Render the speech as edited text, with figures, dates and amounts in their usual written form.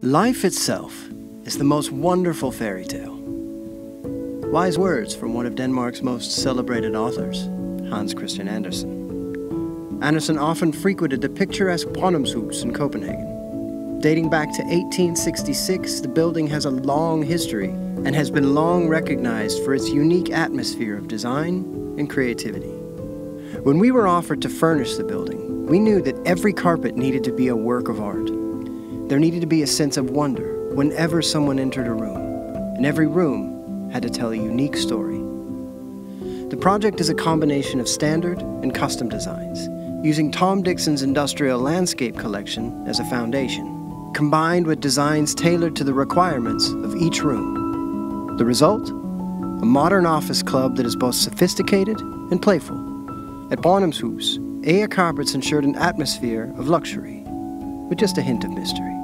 Life itself is the most wonderful fairy tale. Wise words from one of Denmark's most celebrated authors, Hans Christian Andersen. Andersen often frequented the picturesque Brønnums Hus in Copenhagen. Dating back to 1866, the building has a long history and has been long recognized for its unique atmosphere of design and creativity. When we were offered to furnish the building, we knew that every carpet needed to be a work of art. There needed to be a sense of wonder whenever someone entered a room, and every room had to tell a unique story. The project is a combination of standard and custom designs, using Tom Dixon's industrial landscape collection as a foundation, combined with designs tailored to the requirements of each room. The result? A modern office club that is both sophisticated and playful. At Brønnums Hus, Aya carpets ensured an atmosphere of luxury, with just a hint of mystery.